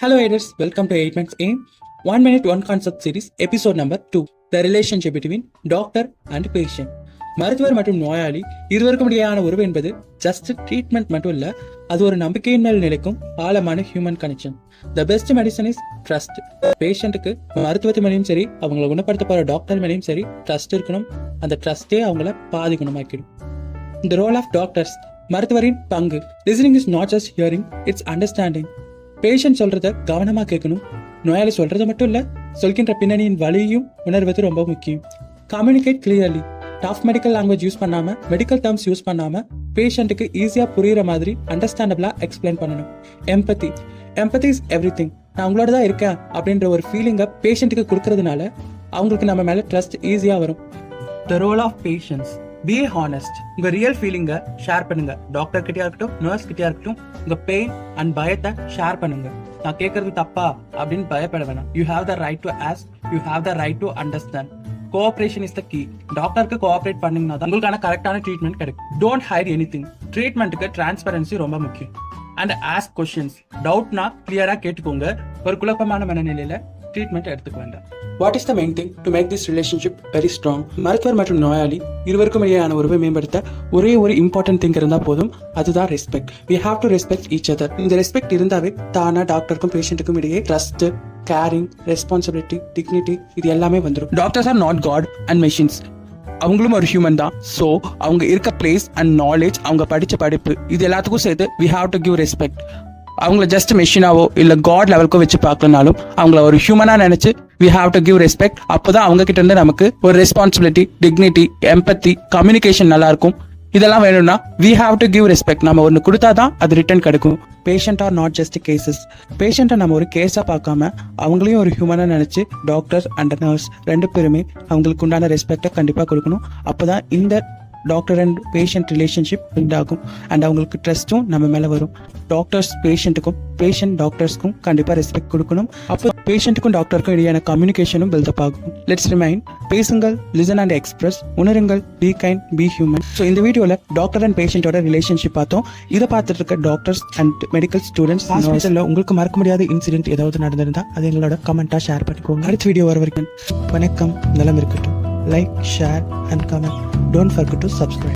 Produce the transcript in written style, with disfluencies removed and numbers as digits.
Hello, Aiders. Welcome to 8 Minutes Aim. 1 Minute, 1 Concept Series, episode number 2. The relationship between doctor and patient. மருத்துவர் மற்றும் நோயாளி இருவருக்கும் இடையான உறவு என்பது ஜஸ்ட் ட்ரீட்மெண்ட் மட்டும் இல்ல, அது ஒரு நம்பிக்கையின் மேல் நிலைக்கும் ஆழமான human connection. The best medicine is trust. பேஷண்ட்டுக்கு மருத்துவத்து மேலேயும் சரி, அவங்களை குணப்படுத்த போற டாக்டர் மேலேயும் சரி ட்ரஸ்ட் இருக்கணும். அந்த ட்ரஸ்டே அவங்கள பாதி குணமாக்கிடும். The role of doctors. மருத்துவரின் பங்கு. Listening is not just hearing, it's understanding. Patient சொல்றத கவனமா கேட்கணும். நோயாளி சொல்றது மட்டும் இல்ல, சொல்கின்ற பின்னணியின் வலியையும் உணர்வது ரொம்ப முக்கியம். Communicate clearly. Tough medical language use பண்ணாம, மெடிக்கல் டேர்ம்ஸ் யூஸ் பண்ணாம பேஷண்ட்டுக்கு ஈஸியா புரியுற மாதிரி அண்டர்ஸ்டாண்டபிளா எக்ஸ்பிளைன் பண்ணணும். எம்பத்தி. எம்பத்தி இஸ் எவ்ரிதிங். நான் உங்களோட தான் இருக்கேன் அப்படின்ற ஒரு ஃபீலிங்கை பேஷண்ட்டுக்கு கொடுக்கறதுனால அவங்களுக்கு நம்ம மேல ட்ரஸ்ட் ஈஸியா வரும். The role of patience. Be honest. உங்க ரியல் ஃபீலிங்கை ஷேர் பண்ணுங்க. டாக்டர் கிட்டயா இருக்கட்டும், நர்ஸ் கிட்டயா இருக்கட்டும், உங்க பெயின் அண்ட் பயத்தை ஷேர் பண்ணுங்க. நான் கேட்கறது தப்பா அப்படின்னு பயப்பட வேணாம். You have the right to ask, you have the right to understand. Cooperation is the key. டாக்டருக்கு கோஆபரேட் பண்ணீங்கன்னா தான் உங்களுக்கான கரெக்டான ட்ரீட்மெண்ட் கிடைக்கும். Don't hide anything. ட்ரீட்மெண்ட்டுக்கு டிரான்ஸ்பரன்சி ரொம்ப முக்கியம். And ask questions. டவுட்னா கிளியரா கேட்டுக்கோங்க. ஒரு குழப்பமான மனநிலையில ட்ரீட்மெண்ட் எடுத்துக்க வேண்டாம். What is the main thing to make this relationship very strong? மருத்துவர் மற்றும் நோயாளி இருவருக்கும் இடையான உறவை மேம்படுத்த ஒரே ஒரு இம்பார்ட்டன்ட் திங் இருந்தால் போதும், அதுதான் respect. We have to respect each other. இந்த ரெஸ்பெக்ட் இருந்தாவே தானா டாக்டருக்கும் பேஷண்ட்டுக்கும் இடையே ட்ரஸ்ட், கேரிங், ரெஸ்பான்சிபிலிட்டி, டிக்னிட்டி இது எல்லாமே வந்துடும். Doctors are not god and machines. அவங்களும் ஒரு ஹியூமன் தான். ஸோ அவங்க இருக்க பிளேஸ் அண்ட் நாலேஜ், அவங்க படித்த படிப்பு இது எல்லாத்துக்கும் சேர்த்து we have to give respect. அவங்கள ஜஸ்ட் மெஷினாவோ இல்லை காட் லெவலுக்கோ வச்சு பார்க்கலனாலும் அவங்கள ஒரு ஹியூமனா நினைச்சு we have to give respect. அப்போதான் அவங்க கிட்ட இருந்து நமக்கு ஒரு ரெஸ்பான்சிபிலிட்டி, டிக்னிட்டி, எம்பத்தி, கம்யூனிகேஷன் நல்லா இருக்கும். இதெல்லாம் வேணும்னா we have to give respect. நம்ம ஒன்று கொடுத்தாதான் அது ரிட்டர்ன் கிடைக்கும். Patient are not just cases. பேஷண்ட்டை நம்ம ஒரு கேஸாக பார்க்காம அவங்களையும் ஒரு ஹியூமனாக நினச்சி டாக்டர் அண்ட் நர்ஸ் ரெண்டு பேருமே அவங்களுக்கு உண்டான ரெஸ்பெக்டை கண்டிப்பாக கொடுக்கணும். அப்போதான் இந்த doctor and patient relationship build ஆகும். அண்ட் அவங்களுக்கு ட்ரஸ்ட்டும் நம்ம மேலே வரும். டாக்டர்ஸ் பேஷண்ட்டுக்கும், பேஷண்ட் டாக்டர்ஸ்க்கும் கண்டிப்பாக ரெஸ்பெக்ட் கொடுக்கணும். அப்போ பேஷண்ட்டுக்கும் டாக்டருக்கும் இடையான கம்யூனிகேஷனும் பில்டப் ஆகும். லெட்ஸ் ரிமைண்ட், பேசுங்கள், லிசன் அண்ட் எக்ஸ்பிரஸ், உணருங்கள், be kind, B human. So இந்த வீடியோவில் டாக்டர் அண்ட் பேஷண்ட்டோட ரிலேஷன்ஷிப் பார்த்தோம். இதை பார்த்துட்டு இருக்க டாக்டர்ஸ் அண்ட் மெடிக்கல் ஸ்டூடெண்ட்ஸ், ஹாஸ்பிட்டலில் உங்களுக்கு மறக்க முடியாத இன்சிடென்ட் ஏதாவது நடந்திருந்தால் அது எங்களோட கமெண்ட்டாக ஷேர் பண்ணிக்கோங்க. அடுத்த வீடியோ வர வரைக்கும் வணக்கம், நலம் இருக்கட்டும். Like, share and comment. Don't forget to subscribe.